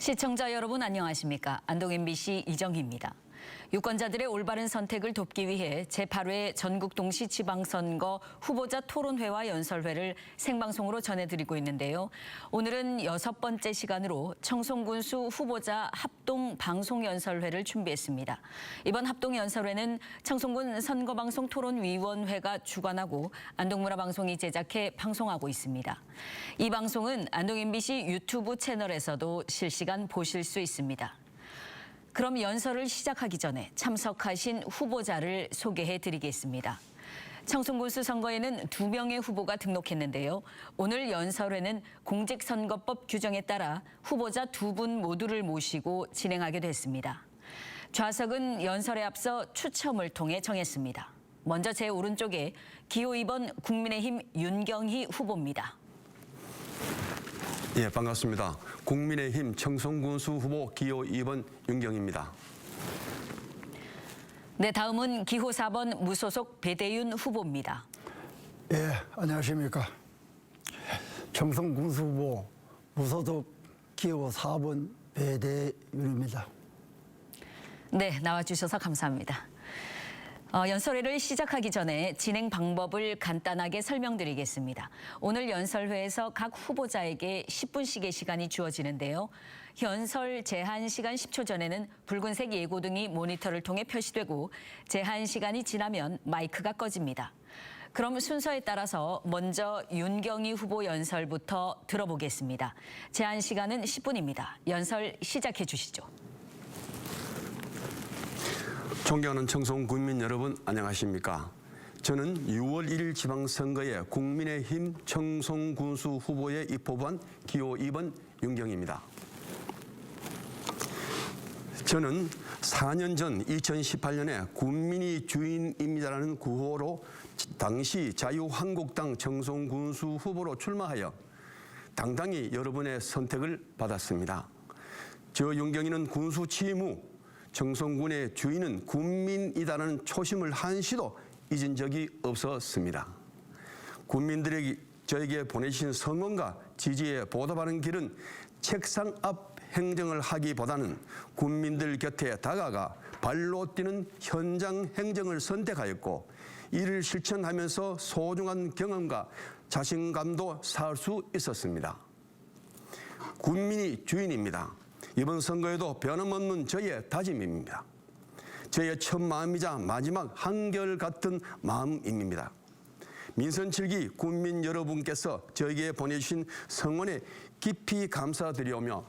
시청자 여러분 안녕하십니까? 안동 MBC 이정희입니다. 유권자들의 올바른 선택을 돕기 위해 제8회 전국 동시 지방선거 후보자 토론회와 연설회를 생방송으로 전해드리고 있는데요. 오늘은 6번째 시간으로 청송군수 후보자 합동 방송 연설회를 준비했습니다. 이번 합동 연설회는 청송군 선거방송 토론위원회가 주관하고 안동문화방송이 제작해 방송하고 있습니다. 이 방송은 안동 MBC 유튜브 채널에서도 실시간 보실 수 있습니다. 그럼 연설을 시작하기 전에 참석하신 후보자를 소개해드리겠습니다. 청송군수 선거에는 2명의 후보가 등록했는데요. 오늘 연설회는 공직선거법 규정에 따라 후보자 2분 모두를 모시고 진행하게 됐습니다. 좌석은 연설에 앞서 추첨을 통해 정했습니다. 먼저 제 오른쪽에 기호 2번 국민의힘 윤경희 후보입니다. 예, 반갑습니다. 국민의힘 청송군수 후보 기호 2번 윤경희입니다. 네, 다음은 기호 4번 무소속 배대윤 후보입니다. 예, 안녕하십니까. 청송군수 후보 무소속 기호 4번 배대윤입니다. 네, 나와주셔서 감사합니다. 연설회를 시작하기 전에 진행 방법을 간단하게 설명드리겠습니다. 오늘 연설회에서 각 후보자에게 10분씩의 시간이 주어지는데요. 연설 제한 시간 10초 전에는 붉은색 예고등이 모니터를 통해 표시되고 제한 시간이 지나면 마이크가 꺼집니다. 그럼 순서에 따라서 먼저 윤경희 후보 연설부터 들어보겠습니다. 제한 시간은 10분입니다. 연설 시작해 주시죠. 존경하는 청송 국민 여러분 안녕하십니까? 저는 6월 1일 지방선거에 국민의힘 청송군수 후보에 입후보한 기호 2번 윤경희입니다. 저는 4년 전 2018년에 국민이 주인입니다라는 구호로 당시 자유한국당 청송군수 후보로 출마하여 당당히 여러분의 선택을 받았습니다. 저 윤경희는 군수 취임 후 청송군의 주인은 국민이다라는 초심을 한시도 잊은 적이 없었습니다. 국민들에게 저에게 보내신 성원과 지지에 보답하는 길은 책상 앞 행정을 하기보다는 국민들 곁에 다가가 발로 뛰는 현장 행정을 선택하였고 이를 실천하면서 소중한 경험과 자신감도 쌓을 수 있었습니다. 국민이 주인입니다. 이번 선거에도 변함없는 저의 다짐입니다. 저의 첫 마음이자 마지막 한결같은 마음입니다. 민선 7기 국민 여러분께서 저에게 보내주신 성원에 깊이 감사드리오며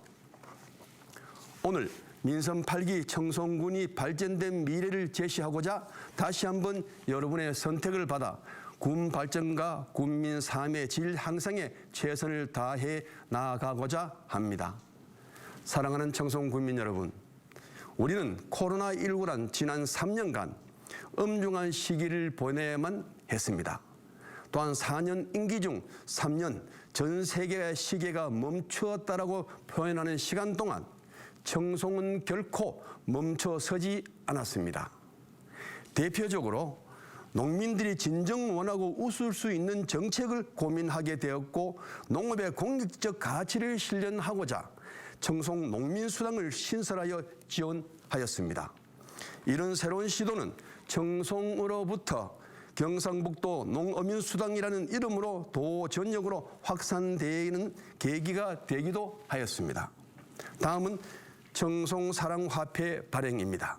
오늘 민선 8기 청송군이 발전된 미래를 제시하고자 다시 한번 여러분의 선택을 받아 군 발전과 국민 삶의 질 향상에 최선을 다해 나아가고자 합니다. 사랑하는 청송 국민 여러분, 우리는 코로나19란 지난 3년간 엄중한 시기를 보내야만 했습니다. 또한 4년 임기 중 3년 전 세계의 시계가 멈추었다라고 표현하는 시간 동안 청송은 결코 멈춰서지 않았습니다. 대표적으로 농민들이 진정 원하고 웃을 수 있는 정책을 고민하게 되었고 농업의 공익적 가치를 실현하고자 청송 농민수당을 신설하여 지원하였습니다. 이런 새로운 시도는 청송으로부터 경상북도 농어민수당이라는 이름으로 도전역으로 확산되는 계기가 되기도 하였습니다. 다음은 청송사랑화폐 발행입니다.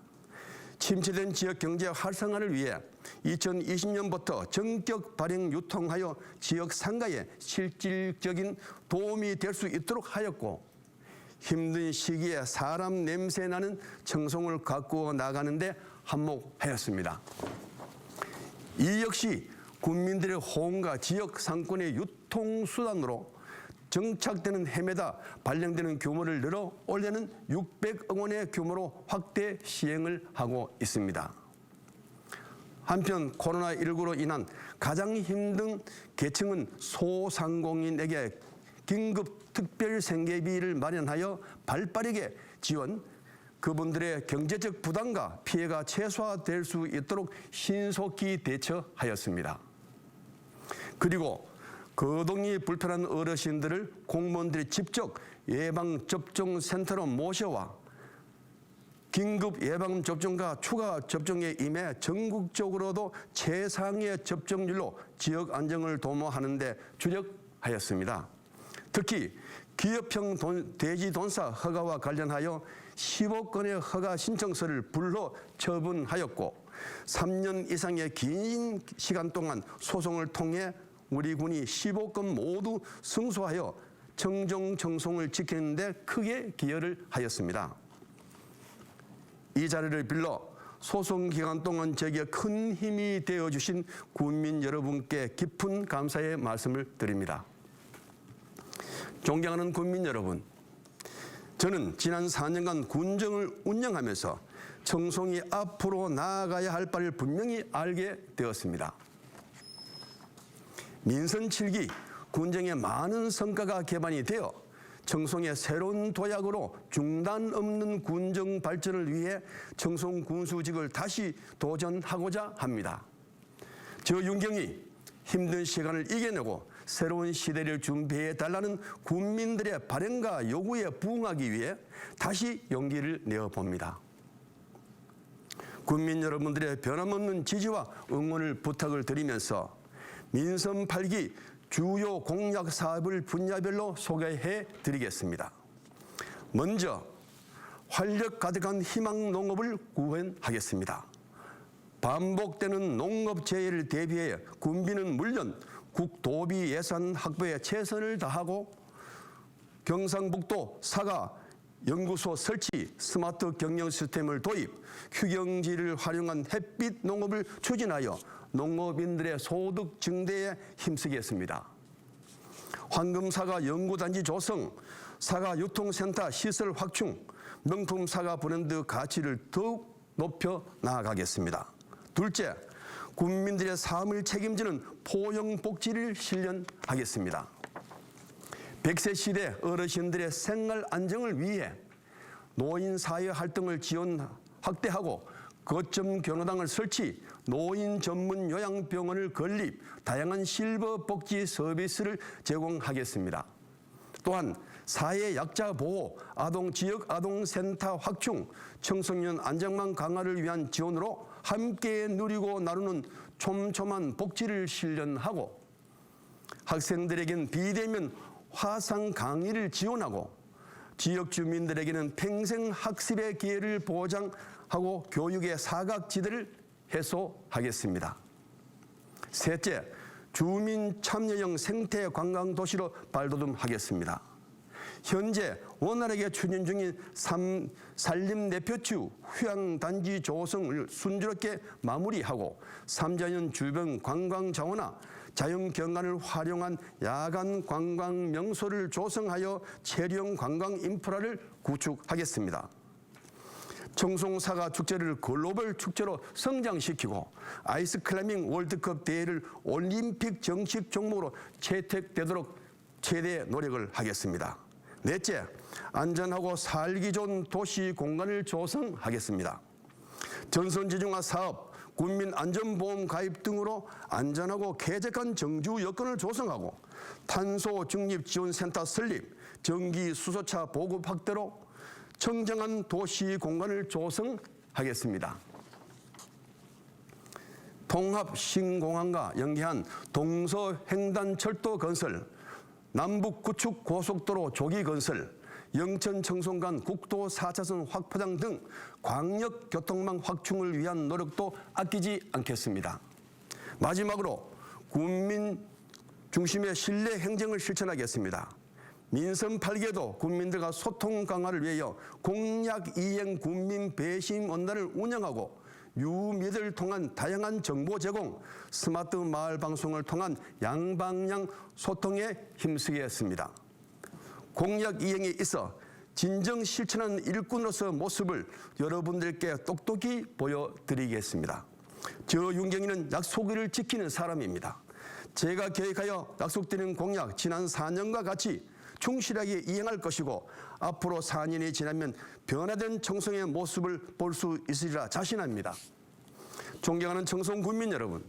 침체된 지역 경제 활성화를 위해 2020년부터 전격 발행 유통하여 지역 상가에 실질적인 도움이 될 수 있도록 하였고 힘든 시기에 사람 냄새 나는 청송을 가꾸어 나가는데 한몫하였습니다. 이 역시 국민들의 호응과 지역 상권의 유통수단으로 정착되는 해마다 발행되는 규모를 늘어 올해는 600억 원의 규모로 확대 시행을 하고 있습니다. 한편 코로나19로 인한 가장 힘든 계층은 소상공인에게 긴급 특별 생계비를 마련하여 발빠르게 지원, 그분들의 경제적 부담과 피해가 최소화될 수 있도록 신속히 대처하였습니다. 그리고 거동이 불편한 어르신들을 공무원들이 직접 예방접종센터로 모셔와 긴급 예방접종과 추가 접종에 임해 전국적으로도 최상의 접종률로 지역 안정을 도모하는 데 주력하였습니다. 특히 기업형 돼지 돈사 허가와 관련하여 10억 건의 허가 신청서를 불러 처분하였고 3년 이상의 긴 시간 동안 소송을 통해 우리 군이 15건 모두 승소하여 청정 청송을 지키는 데 크게 기여를 하였습니다. 이 자리를 빌러 소송 기간 동안 제게 큰 힘이 되어주신 군민 여러분께 깊은 감사의 말씀을 드립니다. 존경하는 군민 여러분, 저는 지난 4년간 군정을 운영하면서 청송이 앞으로 나아가야 할 바를 분명히 알게 되었습니다. 민선 7기 군정의 많은 성과가 개반이 되어 청송의 새로운 도약으로 중단 없는 군정 발전을 위해 청송 군수직을 다시 도전하고자 합니다. 저 윤경이 힘든 시간을 이겨내고 새로운 시대를 준비해 달라는 군민들의 바람과 요구에 부응하기 위해 다시 용기를 내어봅니다. 군민 여러분들의 변함없는 지지와 응원을 부탁을 드리면서 민선 8기 주요 공약 사업을 분야별로 소개해 드리겠습니다. 먼저 활력 가득한 희망 농업을 구현하겠습니다. 반복되는 농업 재해를 대비해 군비는 물론 국도비 예산 확보에 최선을 다하고 경상북도 사과 연구소 설치, 스마트 경영 시스템을 도입, 휴경지를 활용한 햇빛 농업을 추진하여 농업인들의 소득 증대에 힘쓰겠습니다. 황금사과 연구단지 조성, 사과 유통센터 시설 확충, 명품 사과 브랜드 가치를 더욱 높여 나아가겠습니다. 둘째, 국민들의 삶을 책임지는 포용복지를 실현하겠습니다. 100세 시대 어르신들의 생활 안정을 위해 노인 사회 활동을 지원 확대하고 거점 경로당을 설치, 노인 전문 요양병원을 건립, 다양한 실버 복지 서비스를 제공하겠습니다. 또한 사회 약자 보호, 아동 지역 아동센터 확충, 청소년 안정망 강화를 위한 지원으로 함께 누리고 나누는 촘촘한 복지를 실현하고 학생들에겐 비대면 화상 강의를 지원하고 지역 주민들에게는 평생 학습의 기회를 보장하고 교육의 사각지대를 해소하겠습니다. 셋째, 주민 참여형 생태 관광 도시로 발돋움하겠습니다. 현재 원활하게 추진 중인 산림내표추 휴양단지 조성을 순조롭게 마무리하고 삼자연 주변 관광 자원화, 자연경관을 활용한 야간 관광 명소를 조성하여 체령 관광 인프라를 구축하겠습니다. 청송사과 축제를 글로벌 축제로 성장시키고 아이스클라이밍 월드컵 대회를 올림픽 정식 종목으로 채택되도록 최대 노력을 하겠습니다. 넷째, 안전하고 살기 좋은 도시 공간을 조성하겠습니다. 전선지중화 사업, 국민안전보험 가입 등으로 안전하고 쾌적한 정주 여건을 조성하고 탄소 중립 지원센터 설립, 전기 수소차 보급 확대로 청정한 도시 공간을 조성하겠습니다. 통합 신공항과 연계한 동서횡단철도 건설, 남북 구축 고속도로 조기 건설, 영천 청송 간 국도 4차선 확포장 등 광역 교통망 확충을 위한 노력도 아끼지 않겠습니다. 마지막으로 국민 중심의 신뢰 행정을 실천하겠습니다. 민선 8개도 국민들과 소통 강화를 위하여 공약 이행 국민 배심 원단을 운영하고 유미들을 통한 다양한 정보 제공, 스마트 마을 방송을 통한 양방향 소통에 힘쓰겠습니다. 공약 이행에 있어 진정 실천하는 일꾼으로서 모습을 여러분들께 똑똑히 보여드리겠습니다. 저 윤경이는 약속을 지키는 사람입니다. 제가 계획하여 약속드린 공약 지난 4년과 같이 충실하게 이행할 것이고 앞으로 4년이 지나면 변화된 청송의 모습을 볼 수 있으리라 자신합니다. 존경하는 청송 군민 여러분,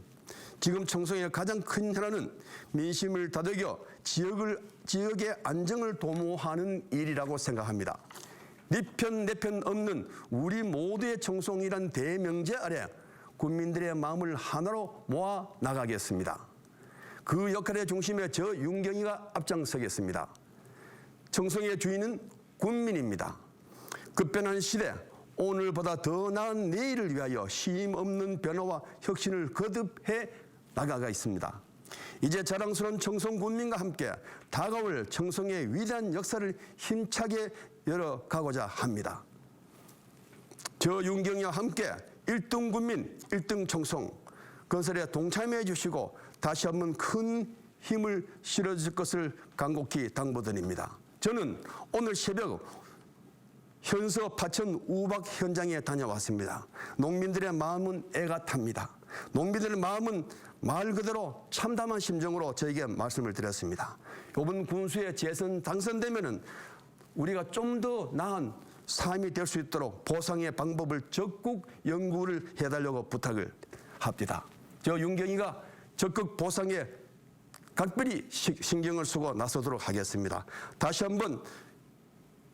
지금 청송의 가장 큰 현안은 민심을 다독여 지역의 안정을 도모하는 일이라고 생각합니다. 네 편 내 편 없는 우리 모두의 청송이란 대명제 아래 국민들의 마음을 하나로 모아 나가겠습니다. 그 역할의 중심에 저 윤경이가 앞장서겠습니다. 청송의 주인은 국민입니다. 급변한 시대, 오늘보다 더 나은 내일을 위하여 쉼 없는 변화와 혁신을 거듭해 나가가 있습니다. 이제 자랑스러운 청송 국민과 함께 다가올 청송의 위대한 역사를 힘차게 열어가고자 합니다. 저 윤경이와 함께 1등 국민, 1등 청송 건설에 동참해 주시고 다시 한번 큰 힘을 실어줄 것을 간곡히 당부드립니다. 저는 오늘 새벽 현서 파천 우박 현장에 다녀왔습니다. 농민들의 마음은 애가 탑니다. 농민들의 마음은 말 그대로 참담한 심정으로 저에게 말씀을 드렸습니다. 이번 군수에 당선되면은 우리가 좀 더 나은 삶이 될 수 있도록 보상의 방법을 적극 연구를 해달라고 부탁을 합니다. 저 윤경이가 적극 보상에 각별히 신경을 쓰고 나서도록 하겠습니다. 다시 한번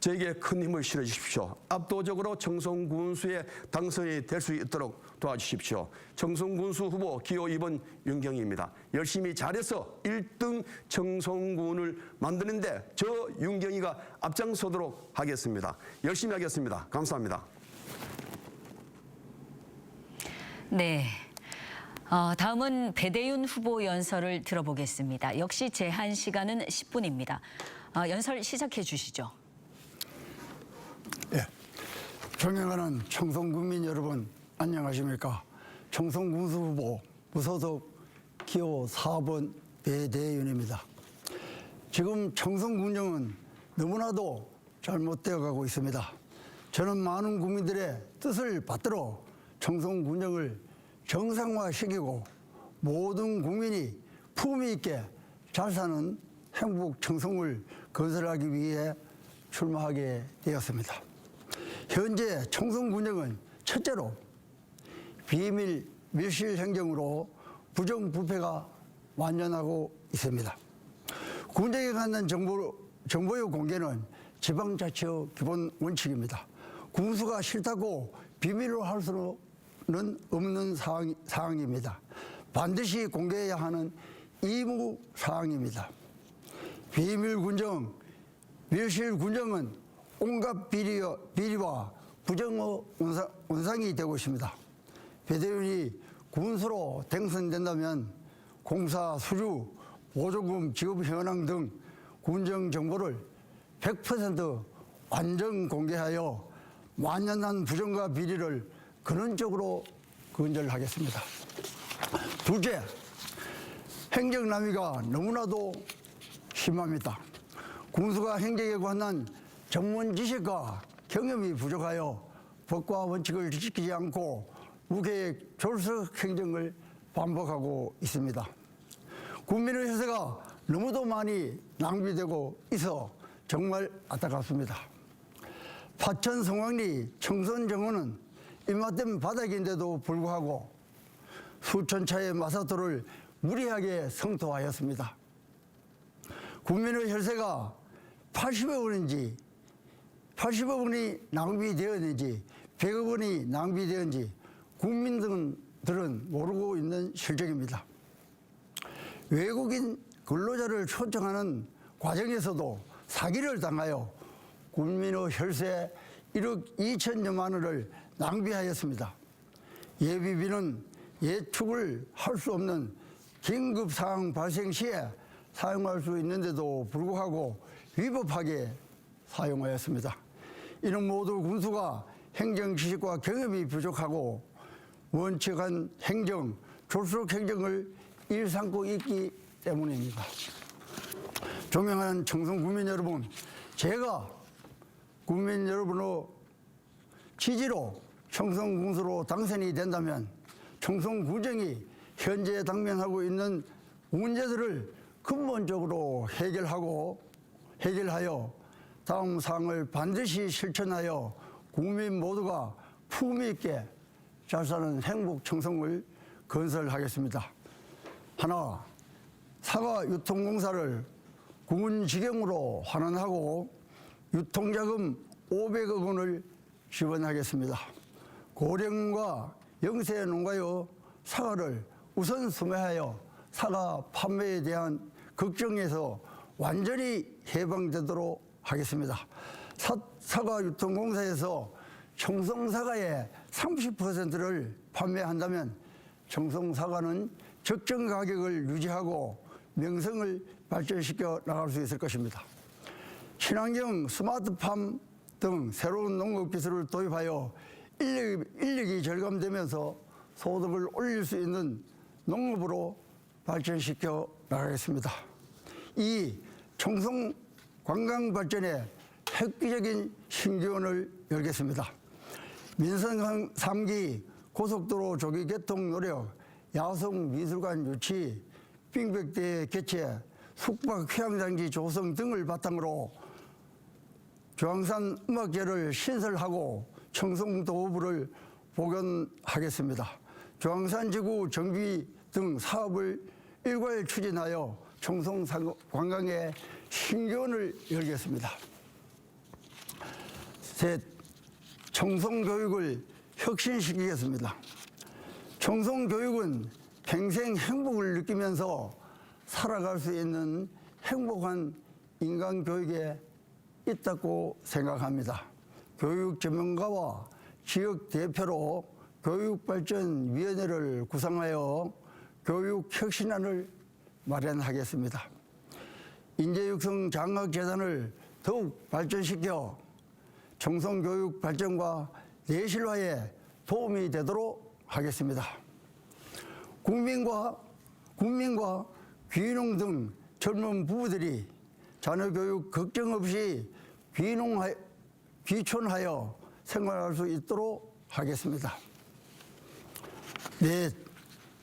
저에게 큰 힘을 실어주십시오. 압도적으로 청송군수에 당선이 될 수 있도록 도와주십시오. 청송군수 후보 기호 2번 윤경희입니다. 열심히 잘해서 1등 청송군을 만드는데 저 윤경희가 앞장서도록 하겠습니다. 열심히 하겠습니다. 감사합니다. 네. 다음은 배대윤 후보 연설을 들어보겠습니다. 역시 제한 시간은 10분입니다. 연설 시작해 주시죠. 예, 존경하는 청송군민 여러분 안녕하십니까. 청송군수 후보 무소속 기호 4번 배대윤입니다. 지금 청송군정은 너무나도 잘못되어 가고 있습니다. 저는 많은 국민들의 뜻을 받들어 청송군정을 정상화시키고 모든 국민이 품위 있게 잘 사는 행복 청송을 건설하기 위해 출마하게 되었습니다. 현재 청송군정은 첫째로 비밀 밀실 행정으로 부정부패가 만연하고 있습니다. 군정에 관한 정보의 공개는 지방자치의 기본 원칙입니다. 군수가 싫다고 비밀로 할 수는 없는 사항입니다. 반드시 공개해야 하는 의무 사항입니다. 비밀군정, 밀실군정은 온갖 비리와 부정의 원상이 되고 있습니다. 배대윤이 군수로 당선된다면 공사 수주, 보조금 지급 현황 등 군정 정보를 100% 완전 공개하여 만연한 부정과 비리를 근원적으로 근절하겠습니다. 둘째, 행정남위가 너무나도 심합니다. 군수가 행정에 관한 전문 지식과 경험이 부족하여 법과 원칙을 지키지 않고 무계획 졸속 행정을 반복하고 있습니다. 국민의 혈세가 너무도 많이 낭비되고 있어 정말 안타깝습니다. 파천 성황리 청선 정원은 입맛된 바닥인데도 불구하고 수천 차의 마사토를 무리하게 성토하였습니다. 국민의 혈세가 80억 원인지 80억 원이 낭비되었는지 100억 원이 낭비되었는지 국민들은 모르고 있는 실정입니다. 외국인 근로자를 초청하는 과정에서도 사기를 당하여 국민의 혈세 1억 2천여만 원을 낭비하였습니다. 예비비는 예측을 할 수 없는 긴급 상황 발생 시에 사용할 수 있는데도 불구하고 위법하게 사용하였습니다. 이는 모두 군수가 행정 지식과 경험이 부족하고 원칙한 행정, 졸속 행정을 일삼고 있기 때문입니다. 존경하는 청송 국민 여러분, 제가 국민 여러분의 지지로 청송 군수로 당선이 된다면 청송 군정이 현재 당면하고 있는 문제들을 근본적으로 해결하여 다음 사항을 반드시 실천하여 국민 모두가 품위 있게 잘 사는 행복 청송을 건설하겠습니다. 하나, 사과 유통공사를 군직영으로 환원하고 유통자금 500억 원을 지원하겠습니다. 고령과 영세 농가의 사과를 우선 수매하여 사과 판매에 대한 걱정에서 완전히 해방되도록 하겠습니다. 사과 유통공사에서 청송사과의 30%를 판매한다면 청송사과는 적정 가격을 유지하고 명성을 발전시켜 나갈 수 있을 것입니다. 친환경 스마트팜 등 새로운 농업 기술을 도입하여 인력이 절감되면서 소득을 올릴 수 있는 농업으로 발전시켜 나가겠습니다. 이 청송 관광 발전에 획기적인 신기원을 열겠습니다. 민선 3기 고속도로 조기 개통 노력, 야성 미술관 유치, 빙백대 개최, 숙박 휴양장지 조성 등을 바탕으로 조항산 음악제를 신설하고 청송도읍을 복원하겠습니다. 조항산지구 정비 등 사업을 일괄 추진하여 청송 관광에 신기원을 열겠습니다. 셋, 청송교육을 혁신시키겠습니다. 청송교육은 평생 행복을 느끼면서 살아갈 수 있는 행복한 인간교육에 있다고 생각합니다. 교육 전문가와 지역 대표로 교육발전위원회를 구성하여 교육혁신안을 마련하겠습니다. 인재육성 장학재단을 더욱 발전시켜 청송교육 발전과 내실화에 도움이 되도록 하겠습니다. 국민과 귀농 등 젊은 부부들이 자녀교육 걱정 없이 귀촌하여 생활할 수 있도록 하겠습니다. 넷,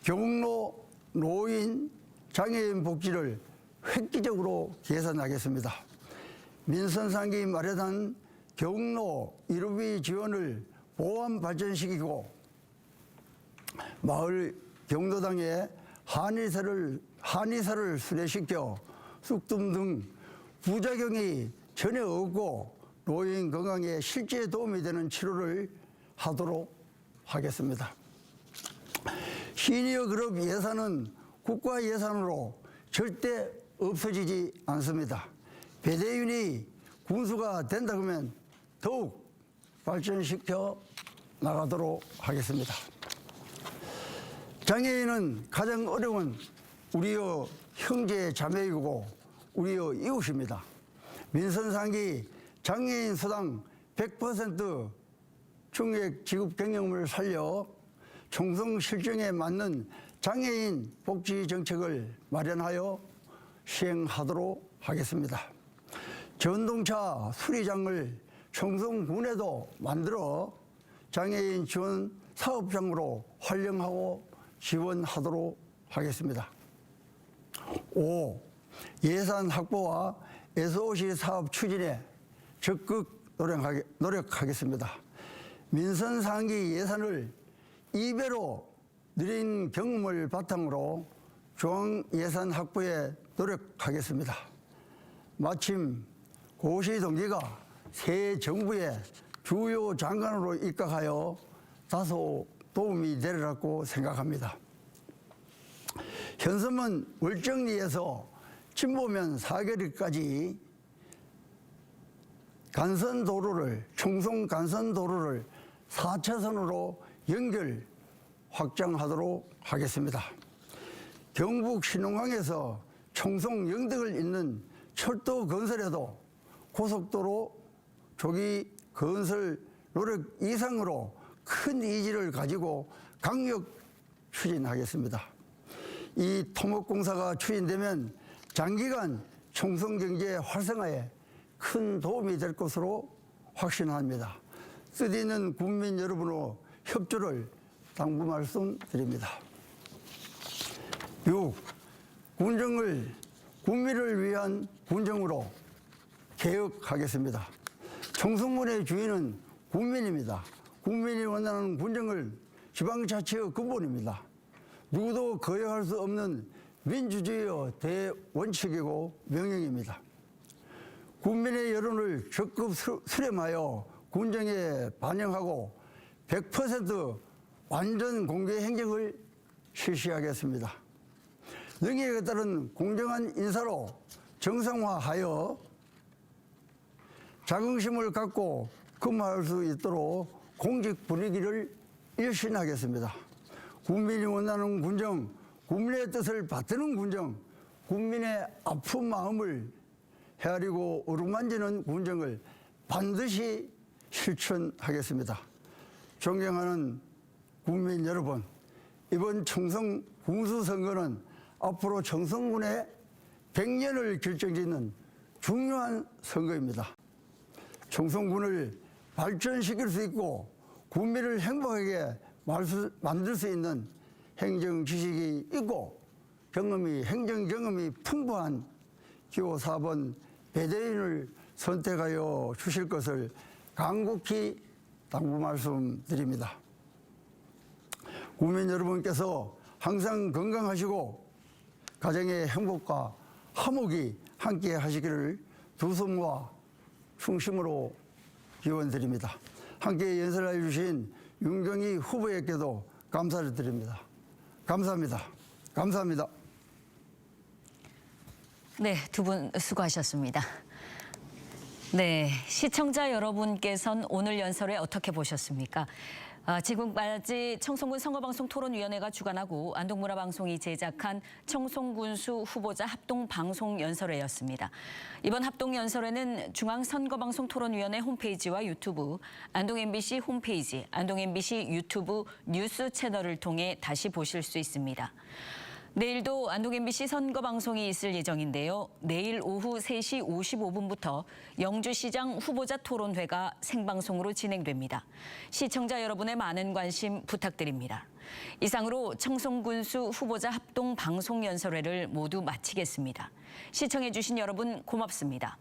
경로, 노인, 장애인 복지를 획기적으로 개선하겠습니다. 민선 3기 마련한 경로 1호비 지원을 보완 발전시키고 마을 경로당에 한의사를 수레시켜 쑥뜸 등 부작용이 전혀 없고 노인 건강에 실제 도움이 되는 치료를 하도록 하겠습니다. 시니어 그룹 예산은 국가 예산으로 절대 없어지지 않습니다. 배대윤이 군수가 된다 그러면 더욱 발전시켜 나가도록 하겠습니다. 장애인은 가장 어려운 우리의 형제 자매이고 우리의 이웃입니다. 민선 3기 장애인 수당 100% 총액 지급 경영을 살려 청송 실정에 맞는 장애인 복지 정책을 마련하여 시행하도록 하겠습니다. 전동차 수리장을 청송군에도 만들어 장애인 지원 사업장으로 활용하고 지원하도록 하겠습니다. 5. 예산 확보와 SOC 사업 추진에 적극 노력하겠습니다. 민선 상기 예산을 2배로 늘린 경험을 바탕으로 중앙 예산 확보에 노력하겠습니다. 마침 고시 동기가 새 정부의 주요 장관으로 입각하여 다소 도움이 되리라고 생각합니다. 현섬은 월정리에서 진보면 사거리까지 청송 간선도로를 4차선으로 연결 확장하도록 하겠습니다. 경북 신흥항에서 청송 영덕을 잇는 철도 건설에도 고속도로 조기 건설 노력 이상으로 큰 의지를 가지고 강력 추진하겠습니다. 이 토목공사가 추진되면 장기간 청송경제 활성화에 큰 도움이 될 것으로 확신합니다. 뜻있는 국민 여러분의 협조를 당부 말씀드립니다. 6. 군정을 국민을 위한 군정으로 개혁하겠습니다. 청송군의 주인은 국민입니다. 국민이 원하는 군정을 지방자치의 근본입니다. 누구도 거역할 수 없는 민주주의의 대원칙이고 명령입니다. 국민의 여론을 적극 수렴하여 군정에 반영하고 100% 완전 공개 행정을 실시하겠습니다. 영예에 따른 공정한 인사로 정상화하여 자긍심을 갖고 근무할 수 있도록 공직 분위기를 일신하겠습니다. 국민이 원하는 군정, 국민의 뜻을 받드는 군정, 국민의 아픈 마음을 헤아리고 어루만지는 군정을 반드시 실천하겠습니다. 존경하는 국민 여러분, 이번 청송 군수선거는 앞으로 청송군의 100년을 결정짓는 중요한 선거입니다. 청송군을 발전시킬 수 있고 국민을 행복하게 만들 수 있는 행정 지식이 있고 행정 경험이 풍부한 기호 4번 배대인을 선택하여 주실 것을 간곡히 당부 말씀드립니다. 국민 여러분께서 항상 건강하시고 가정의 행복과 화목이 함께 하시기를 두 손과 충심으로 기원드립니다. 함께 연설해 주신 윤경희 후보에게도 감사를 드립니다. 감사합니다. 감사합니다. 네, 두 분 수고하셨습니다. 네, 시청자 여러분께서는 오늘 연설회 어떻게 보셨습니까? 지금까지 청송군 선거방송 토론위원회가 주관하고 안동문화방송이 제작한 청송군수 후보자 합동방송 연설회였습니다. 이번 합동연설회는 중앙선거방송 토론위원회 홈페이지와 유튜브, 안동 MBC 홈페이지, 안동 MBC 유튜브 뉴스 채널을 통해 다시 보실 수 있습니다. 내일도 안동 MBC 선거방송이 있을 예정인데요. 내일 오후 3시 55분부터 영주시장 후보자 토론회가 생방송으로 진행됩니다. 시청자 여러분의 많은 관심 부탁드립니다. 이상으로 청송군수 후보자 합동 방송 연설회를 모두 마치겠습니다. 시청해 주신 여러분 고맙습니다.